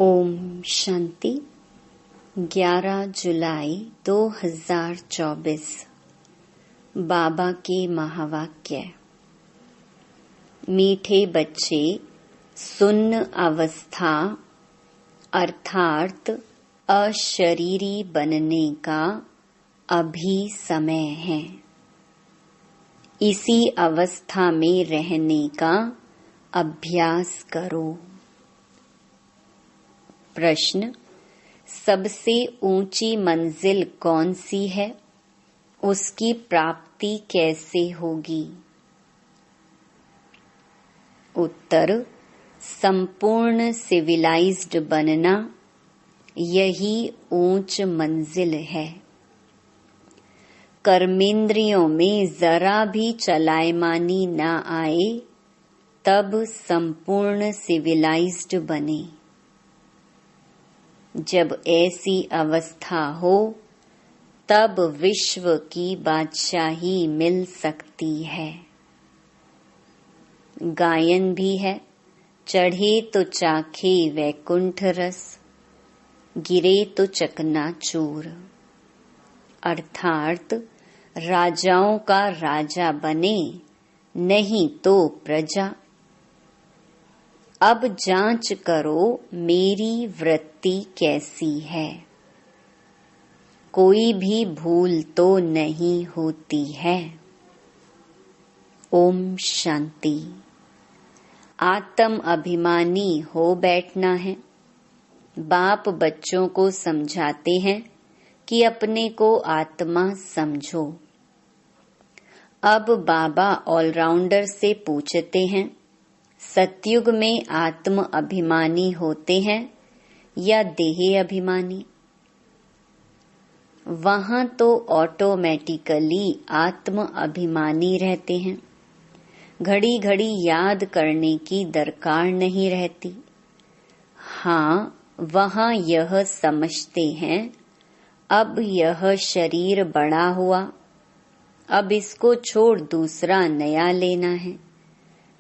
ओम शांति। 11 जुलाई 2024 बाबा के महावाक्य। मीठे बच्चे, सुन्न अवस्था अर्थात अशरीरी बनने का अभी समय है। इसी अवस्था में रहने का अभ्यास करो। प्रश्न: सबसे ऊंची मंजिल कौन सी है? उसकी प्राप्ति कैसे होगी? उत्तर: संपूर्ण सिविलाइज्ड बनना, यही ऊंच मंजिल है। कर्मेंद्रियों में जरा भी चलायमानी न आए, तब संपूर्ण सिविलाइज्ड बने। जब ऐसी अवस्था हो, तब विश्व की बादशाही मिल सकती है। गायन भी है, चढ़े तो चाखे वैकुंठ रस, गिरे तो चकनाचूर। अर्थात राजाओं का राजा बने, नहीं तो प्रजा। अब जांच करो मेरी वृत्ति कैसी है। कोई भी भूल तो नहीं होती है। ओम शांति। आत्म अभिमानी हो बैठना है। बाप बच्चों को समझाते हैं कि अपने को आत्मा समझो। अब बाबा ऑलराउंडर से पूछते हैं, सतयुग में आत्म अभिमानी होते हैं या देह अभिमानी? वहां तो ऑटोमेटिकली आत्म अभिमानी रहते हैं। घड़ी घड़ी याद करने की दरकार नहीं रहती। हाँ, वहां यह समझते हैं, अब यह शरीर बड़ा हुआ, अब इसको छोड़ दूसरा नया लेना है।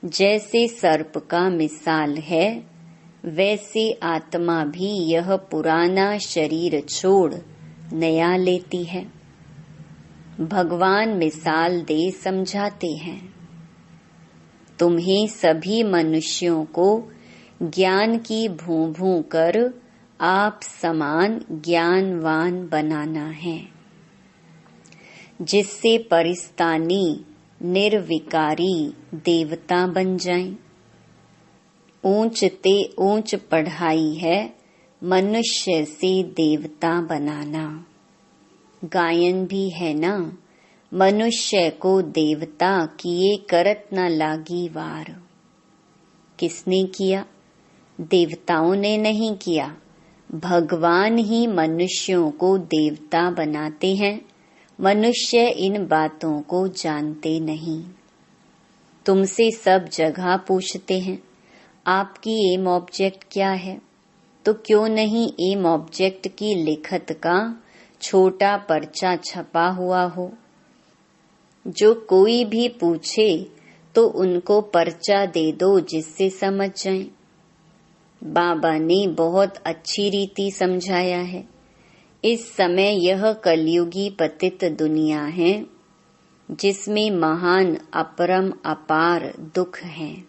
जैसे सर्प का मिसाल है, वैसे आत्मा भी यह पुराना शरीर छोड़ नया लेती है। भगवान मिसाल दे समझाते हैं, तुम्हें सभी मनुष्यों को ज्ञान की भूं-भूं कर आप समान ज्ञानवान बनाना है, जिससे परिस्तानी निर्विकारी देवता बन जाएं। ऊंच ते ऊंच पढ़ाई है मनुष्य से देवता बनाना। गायन भी है ना, मनुष्य को देवता किए करत न लागी वार। किसने किया? देवताओं ने नहीं किया। भगवान ही मनुष्यों को देवता बनाते हैं। मनुष्य इन बातों को जानते नहीं। तुमसे सब जगह पूछते हैं, आपकी एम ऑब्जेक्ट क्या है? तो क्यों नहीं एम ऑब्जेक्ट की लिखत का छोटा पर्चा छपा हुआ हो? जो कोई भी पूछे तो उनको पर्चा दे दो, जिससे समझ जाएं। बाबा ने बहुत अच्छी रीति समझाया है। इस समय यह कलयुगी पतित दुनिया है, जिसमें महान अपरम अपार दुख हैं।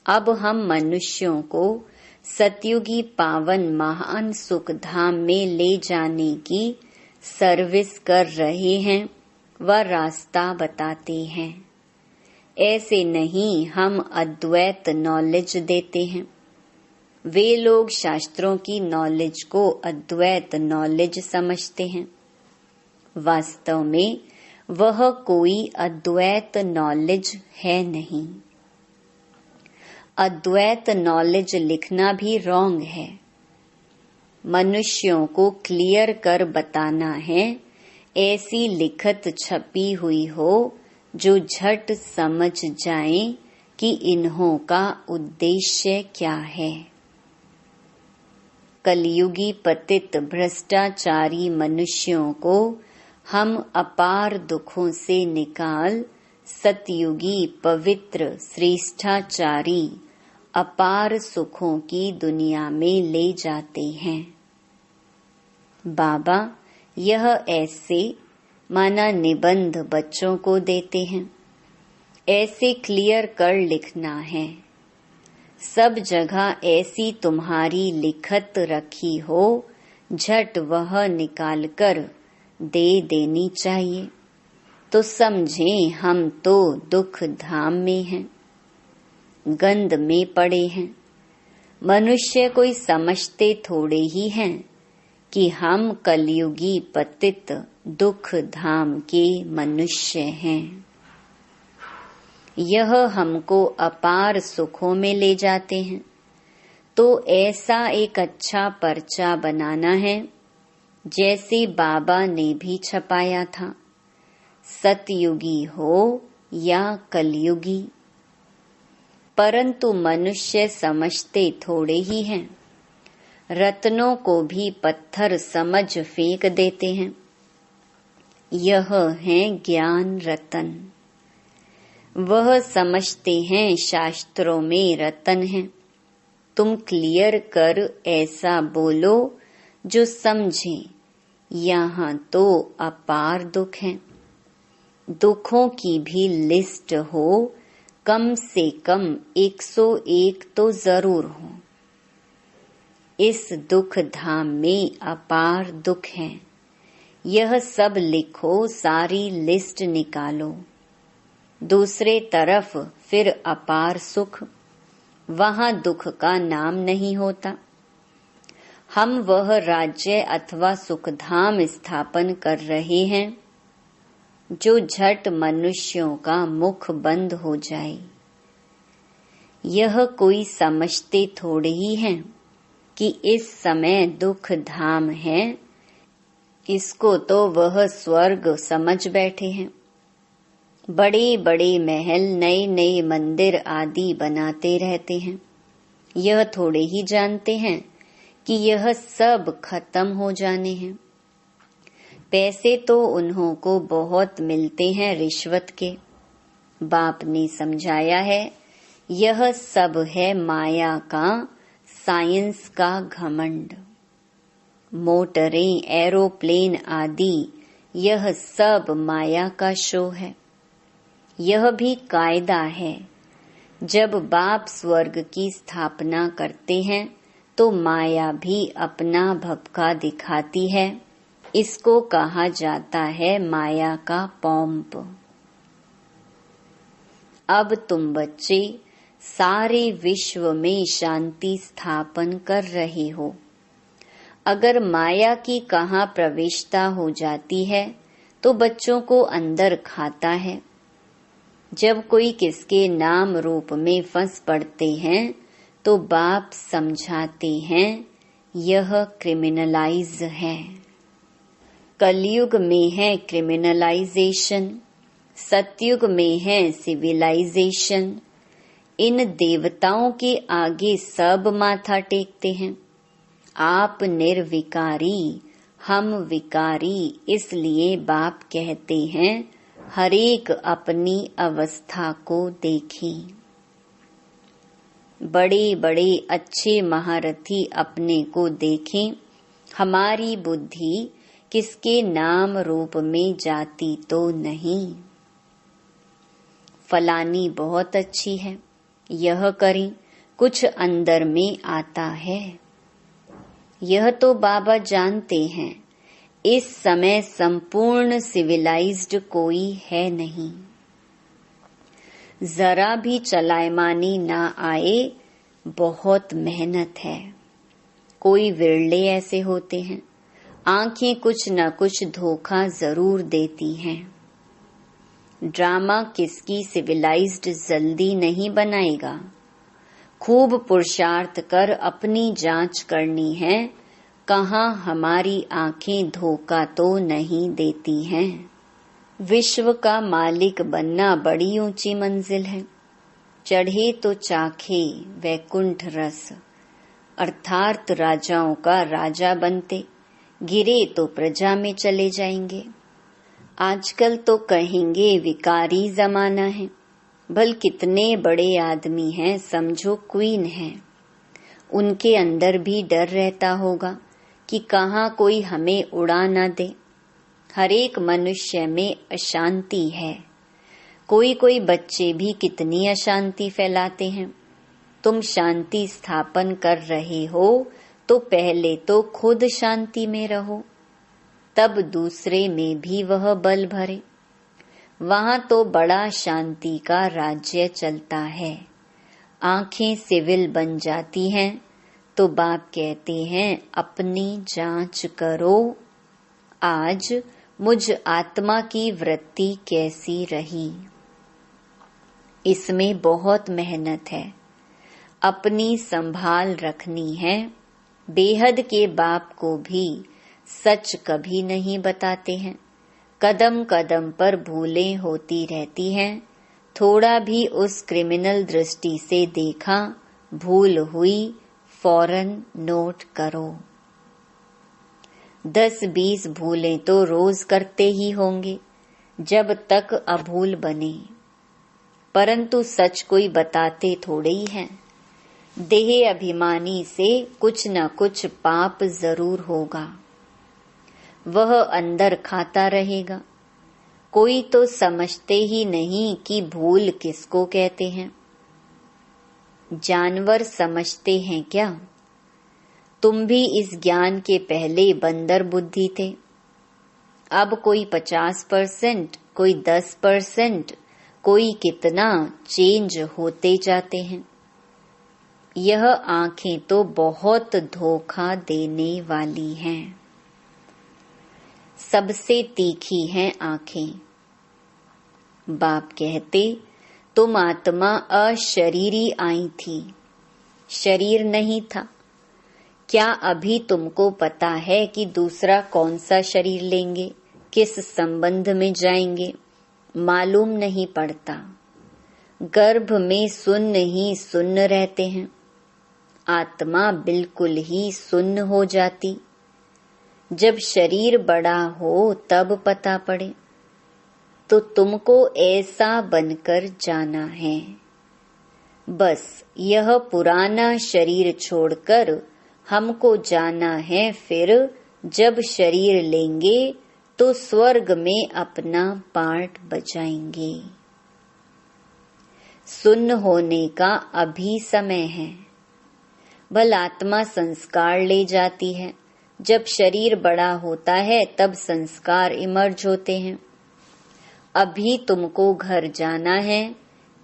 अब हम मनुष्यों को सतयुगी पावन महान सुख धाम में ले जाने की सर्विस कर रहे हैं व रास्ता बताते हैं। ऐसे नहीं हम अद्वैत नॉलेज देते हैं। वे लोग शास्त्रों की नॉलेज को अद्वैत नॉलेज समझते हैं। वास्तव में वह कोई अद्वैत नॉलेज है नहीं। अद्वैत नॉलेज लिखना भी रॉन्ग है। मनुष्यों को क्लियर कर बताना है, ऐसी लिखत छपी हुई हो जो झट समझ जाए कि इन्हों का उद्देश्य क्या है। कलयुगी पतित भ्रष्टाचारी मनुष्यों को हम अपार दुखों से निकाल सतयुगी पवित्र श्रेष्ठाचारी अपार सुखों की दुनिया में ले जाते हैं। बाबा यह ऐसे माना निबंध बच्चों को देते हैं, ऐसे क्लियर कर लिखना है। सब जगह ऐसी तुम्हारी लिखत रखी हो, झट वह निकालकर दे देनी चाहिए, तो समझें हम तो दुख धाम में हैं, गंध में पड़े हैं। मनुष्य कोई समझते थोड़े ही हैं कि हम कलयुगी पतित दुख धाम के मनुष्य हैं। यह हमको अपार सुखों में ले जाते हैं, तो ऐसा एक अच्छा पर्चा बनाना है जैसे बाबा ने भी छपाया था, सतयुगी हो या कलयुगी। परंतु मनुष्य समझते थोड़े ही हैं, रत्नों को भी पत्थर समझ फेंक देते हैं। यह है ज्ञान रतन। वह समझते हैं शास्त्रों में रतन है। तुम क्लियर कर ऐसा बोलो जो समझे, यहाँ तो अपार दुख है। दुखों की भी लिस्ट हो, कम से कम 101 तो जरूर हो। इस दुख धाम में अपार दुख है, यह सब लिखो, सारी लिस्ट निकालो। दूसरे तरफ फिर अपार सुख, वहां दुख का नाम नहीं होता। हम वह राज्य अथवा सुखधाम स्थापन कर रहे हैं जो झट मनुष्यों का मुख बंद हो जाए। यह कोई समझते थोड़े ही हैं कि इस समय दुख धाम है, इसको तो वह स्वर्ग समझ बैठे हैं। बड़े बड़े महल, नए नए मंदिर आदि बनाते रहते हैं। यह थोड़े ही जानते हैं कि यह सब खत्म हो जाने हैं। पैसे तो उन्हों को बहुत मिलते हैं रिश्वत के। बाप ने समझाया है, यह सब है माया का, साइंस का घमंड। मोटरें, एरोप्लेन आदि यह सब माया का शो है। यह भी कायदा है, जब बाप स्वर्ग की स्थापना करते हैं तो माया भी अपना भपका दिखाती है। इसको कहा जाता है माया का पॉम्प। अब तुम बच्चे सारे विश्व में शांति स्थापन कर रहे हो। अगर माया की कहाँ प्रवेशता हो जाती है तो बच्चों को अंदर खाता है। जब कोई किसके नाम रूप में फंस पड़ते हैं तो बाप समझाते हैं, यह क्रिमिनलाइज है। कलयुग में है क्रिमिनलाइजेशन, सतयुग में है सिविलाइजेशन। इन देवताओं के आगे सब माथा टेकते हैं। आप निर्विकारी, हम विकारी, इसलिए बाप कहते हैं हरेक अपनी अवस्था को देखें। बड़े बड़े अच्छे महारथी अपने को देखें। हमारी बुद्धि किसके नाम रूप में जाती तो नहीं। फलानी बहुत अच्छी है, यह करें, कुछ अंदर में आता है। यह तो बाबा जानते हैं, इस समय संपूर्ण सिविलाइज्ड कोई है नहीं। जरा भी चलायमानी ना आए, बहुत मेहनत है। कोई विरले ऐसे होते हैं, आंखें कुछ न कुछ धोखा जरूर देती हैं। ड्रामा किसकी सिविलाइज्ड जल्दी नहीं बनाएगा। खूब पुरुषार्थ कर अपनी जांच करनी है, कहाँ हमारी आंखें धोखा तो नहीं देती हैं। विश्व का मालिक बनना बड़ी ऊंची मंजिल है। चढ़े तो चाखे वैकुंठ रस, अर्थात राजाओं का राजा बनते, गिरे तो प्रजा में चले जाएंगे। आजकल तो कहेंगे विकारी जमाना है, भल कितने बड़े आदमी हैं, समझो क्वीन हैं, उनके अंदर भी डर रहता होगा कि कहाँ कोई हमें उड़ा न दे। हर एक मनुष्य में अशांति है। कोई कोई बच्चे भी कितनी अशांति फैलाते हैं। तुम शांति स्थापन कर रहे हो तो पहले तो खुद शांति में रहो, तब दूसरे में भी वह बल भरे। वहां तो बड़ा शांति का राज्य चलता है। आंखें सिविल बन जाती हैं तो बाप कहते हैं अपनी जांच करो, आज मुझ आत्मा की वृत्ति कैसी रही। इसमें बहुत मेहनत है, अपनी संभाल रखनी है। बेहद के बाप को भी सच कभी नहीं बताते हैं। कदम कदम पर भूलें होती रहती हैं। थोड़ा भी उस क्रिमिनल दृष्टि से देखा, भूल हुई, फौरन नोट करो। 10-20 भूलें तो रोज करते ही होंगे जब तक अभूल बने, परंतु सच कोई बताते थोड़े ही हैं। देह अभिमानी से कुछ न कुछ पाप जरूर होगा, वह अंदर खाता रहेगा। कोई तो समझते ही नहीं कि भूल किसको कहते हैं। जानवर समझते हैं क्या? तुम भी इस ज्ञान के पहले बंदर बुद्धि थे। अब कोई 50%, कोई 10%, कोई कितना चेंज होते जाते हैं। यह आंखें तो बहुत धोखा देने वाली हैं। सबसे तीखी हैं आंखें। बाप कहते तुम आत्मा अशरीरी आई थी, शरीर नहीं था। क्या अभी तुमको पता है कि दूसरा कौन सा शरीर लेंगे, किस संबंध में जाएंगे? मालूम नहीं पड़ता। गर्भ में सुन्न ही सुन्न रहते हैं। आत्मा बिल्कुल ही सुन्न हो जाती। जब शरीर बड़ा हो तब पता पड़े। तो तुमको ऐसा बनकर जाना है। बस यह पुराना शरीर छोड़कर हमको जाना है। फिर जब शरीर लेंगे तो स्वर्ग में अपना पार्ट बजाएंगे। सुन्न होने का अभी समय है। भल आत्मा संस्कार ले जाती है। जब शरीर बड़ा होता है तब संस्कार इमर्ज होते हैं। अभी तुमको घर जाना है,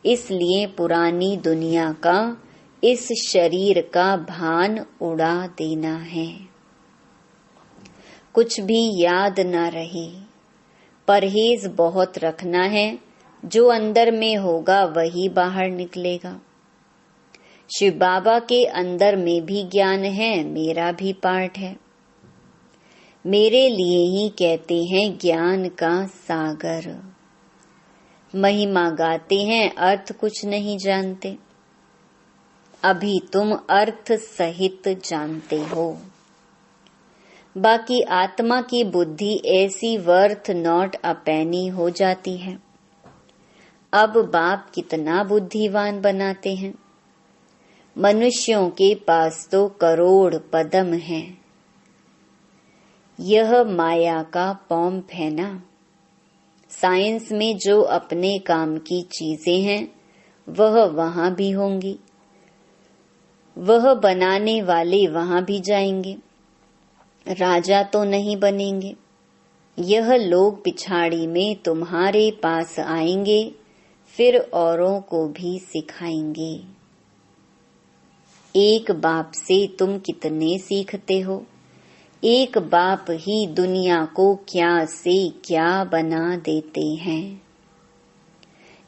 इसलिए पुरानी दुनिया का, इस शरीर का भान उड़ा देना है। कुछ भी याद ना रहे। परहेज बहुत रखना है। जो अंदर में होगा वही बाहर निकलेगा। शिव बाबा के अंदर में भी ज्ञान है, मेरा भी पार्ट है। मेरे लिए ही कहते हैं ज्ञान का सागर। महिमा गाते हैं, अर्थ कुछ नहीं जानते। अभी तुम अर्थ सहित जानते हो। बाकी आत्मा की बुद्धि ऐसी वर्थ नॉट अ पेनी हो जाती है। अब बाप कितना बुद्धिवान बनाते हैं। मनुष्यों के पास तो करोड़ पदम हैं। यह माया का पॉम्प है ना। साइंस में जो अपने काम की चीजें हैं वह वहां भी होंगी। वह बनाने वाले वहां भी जाएंगे। राजा तो नहीं बनेंगे। यह लोग पिछाड़ी में तुम्हारे पास आएंगे, फिर औरों को भी सिखाएंगे। एक बाप से तुम कितने सीखते हो। एक बाप ही दुनिया को क्या से क्या बना देते हैं।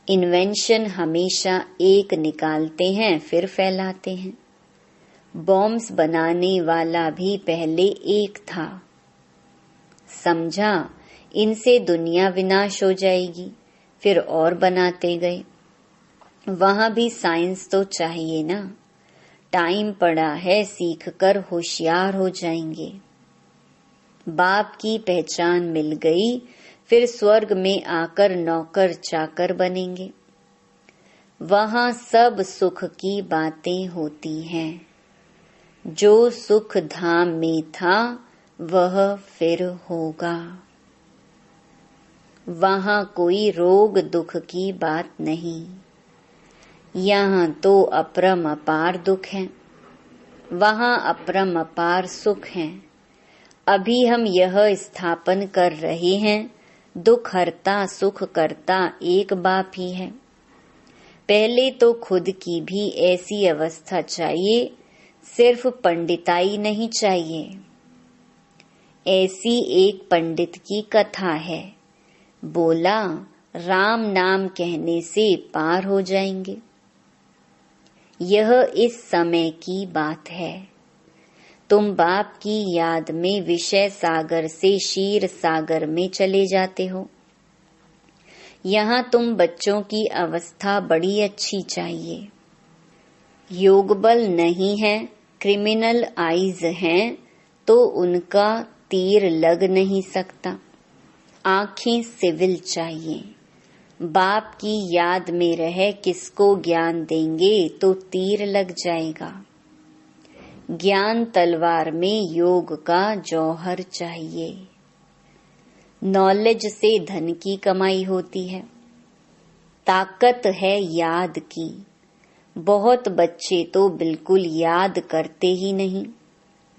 इन्वेंशन हमेशा एक निकालते हैं फिर फैलाते हैं। बॉम्ब्स बनाने वाला भी पहले एक था। समझा, इनसे दुनिया विनाश हो जाएगी, फिर और बनाते गए। वहां भी साइंस तो चाहिए ना। टाइम पड़ा है, सीखकर होशियार हो जाएंगे। बाप की पहचान मिल गई, फिर स्वर्ग में आकर नौकर चाकर बनेंगे। वहाँ सब सुख की बातें होती हैं। जो सुख धाम में था वह फिर होगा। वहाँ कोई रोग दुख की बात नहीं। यहाँ तो अपरम अपार दुख है, वहाँ अपरम अपार सुख है। अभी हम यह स्थापन कर रहे हैं, दुख हरता सुख करता एक बाप ही है। पहले तो खुद की भी ऐसी अवस्था चाहिए, सिर्फ पंडिताई नहीं चाहिए। ऐसी एक पंडित की कथा है। बोला, राम नाम कहने से पार हो जाएंगे। यह इस समय की बात है। तुम बाप की याद में विषय सागर से क्षीर सागर में चले जाते हो। यहाँ तुम बच्चों की अवस्था बड़ी अच्छी चाहिए। योग बल नहीं है, क्रिमिनल आइज हैं, तो उनका तीर लग नहीं सकता। आंखें सिविल चाहिए। बाप की याद में रह किसको ज्ञान देंगे तो तीर लग जाएगा। ज्ञान तलवार में योग का जौहर चाहिए। नॉलेज से धन की कमाई होती है। ताकत है याद की। बहुत बच्चे तो बिल्कुल याद करते ही नहीं,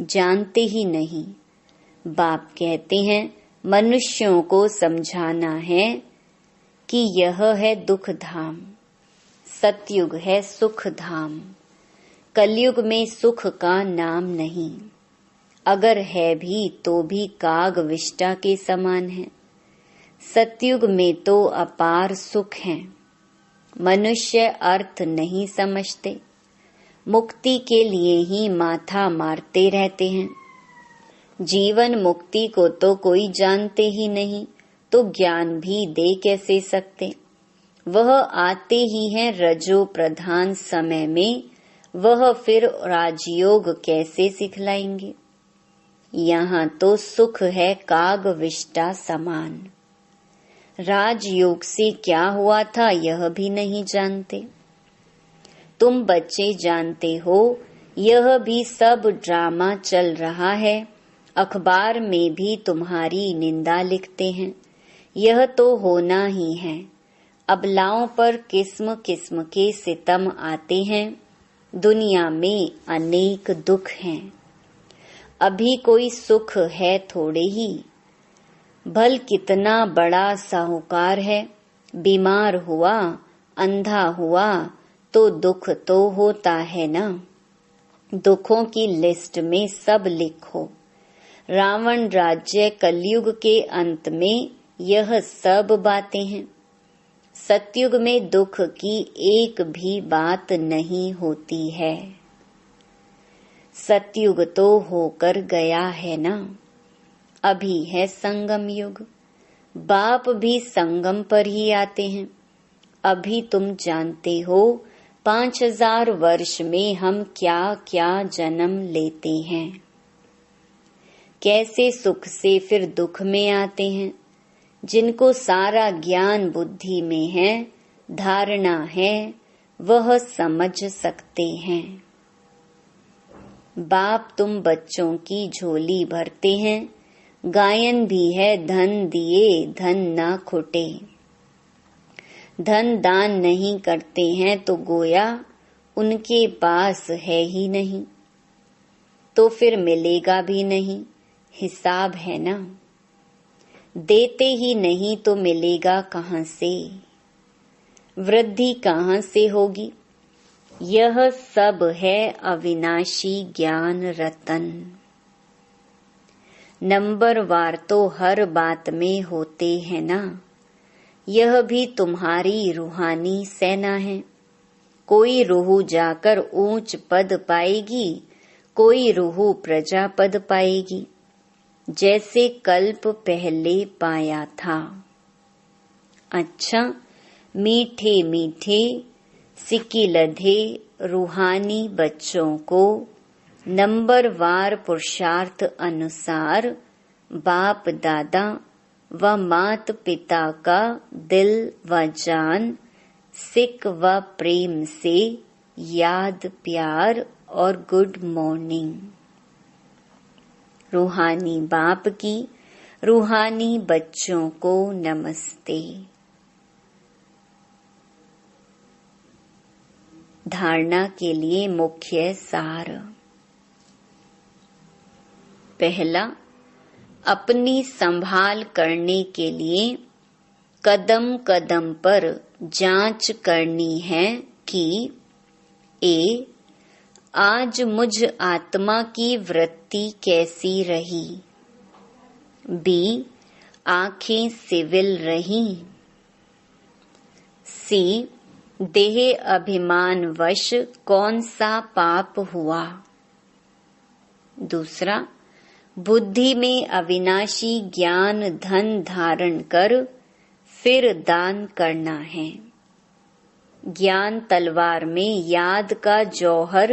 जानते ही नहीं। बाप कहते हैं मनुष्यों को समझाना है कि यह है दुख धाम, सतयुग है सुख धाम। कलयुग में सुख का नाम नहीं, अगर है भी तो भी काग विष्टा के समान है। सतयुग में तो अपार सुख है। मनुष्य अर्थ नहीं समझते, मुक्ति के लिए ही माथा मारते रहते हैं। जीवन मुक्ति को तो कोई जानते ही नहीं, तो ज्ञान भी दे कैसे सकते। वह आते ही हैं रजो प्रधान समय में, वह फिर राजयोग कैसे सिखलाएंगे। यहाँ तो सुख है काग विष्टा समान। राजयोग से क्या हुआ था यह भी नहीं जानते। तुम बच्चे जानते हो यह भी सब ड्रामा चल रहा है। अखबार में भी तुम्हारी निंदा लिखते हैं। यह तो होना ही है। अबलाओं पर किस्म किस्म के सितम आते हैं। दुनिया में अनेक दुख हैं। अभी कोई सुख है थोड़े ही। भल कितना बड़ा साहूकार है, बीमार हुआ, अंधा हुआ तो दुख तो होता है ना। दुखों की लिस्ट में सब लिखो। रावण राज्य कलयुग के अंत में यह सब बातें हैं। सतयुग में दुख की एक भी बात नहीं होती है। सतयुग तो होकर गया है ना, अभी है संगम युग। बाप भी संगम पर ही आते हैं। अभी तुम जानते हो 5000 वर्ष में हम क्या क्या जन्म लेते हैं। कैसे सुख से फिर दुख में आते हैं। जिनको सारा ज्ञान बुद्धि में है, धारणा है, वह समझ सकते हैं। बाप तुम बच्चों की झोली भरते हैं। गायन भी है धन दिए धन ना खुटे। धन दान नहीं करते हैं तो गोया उनके पास है ही नहीं, तो फिर मिलेगा भी नहीं। हिसाब है ना। देते ही नहीं तो मिलेगा कहाँ से। वृद्धि कहाँ से होगी। यह सब है अविनाशी ज्ञान रतन। नंबरवार तो हर बात में होते हैं ना। यह भी तुम्हारी रूहानी सेना है। कोई रूह जाकर ऊंच पद पाएगी, कोई रूह प्रजा पद पाएगी, जैसे कल्प पहले पाया था। अच्छा, मीठे मीठे सिक्की लधे रूहानी बच्चों को नंबरवार पुरुषार्थ अनुसार बाप दादा व मात पिता का दिल व जान सिक व प्रेम से याद, प्यार और गुड मॉर्निंग। रूहानी बाप की रूहानी बच्चों को नमस्ते। धारणा के लिए मुख्य सार। पहला, अपनी संभाल करने के लिए कदम कदम पर जांच करनी है कि ए, आज मुझ आत्मा की वृत्ति कैसी रही। बी, आंखें सिविल रही। सी, देह अभिमान वश कौन सा पाप हुआ। दूसरा, बुद्धि में अविनाशी ज्ञान धन धारण कर फिर दान करना है। ज्ञान तलवार में याद का जौहर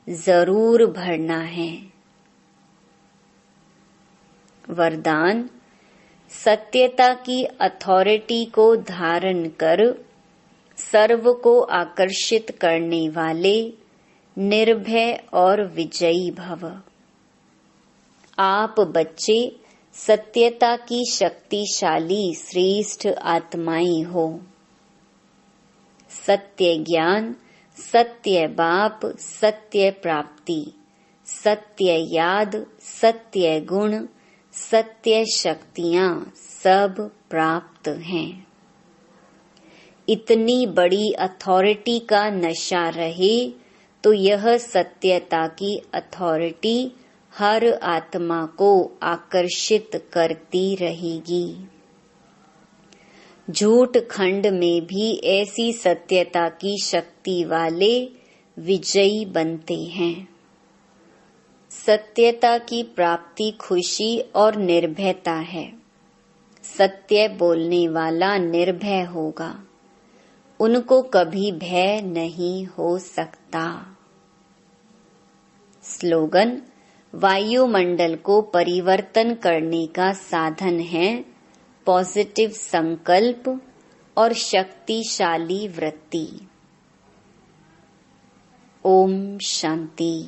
जरूर भरना है। वरदान, सत्यता की अथॉरिटी को धारण कर सर्व को आकर्षित करने वाले निर्भय और विजयी भव। आप बच्चे सत्यता की शक्तिशाली श्रेष्ठ आत्माएं हो। सत्य ज्ञान, सत्य बाप, सत्य प्राप्ति, सत्य याद, सत्य गुण, सत्य शक्तियां सब प्राप्त हैं। इतनी बड़ी अथॉरिटी का नशा रहे तो यह सत्यता की अथॉरिटी हर आत्मा को आकर्षित करती रहेगी। झूठ खंड में भी ऐसी सत्यता की शक्ति वाले विजयी बनते हैं। सत्यता की प्राप्ति खुशी और निर्भयता है। सत्य बोलने वाला निर्भय होगा, उनको कभी भय नहीं हो सकता। स्लोगन, वायुमंडल को परिवर्तन करने का साधन है पॉजिटिव संकल्प और शक्तिशाली वृत्ति। ओम शांति।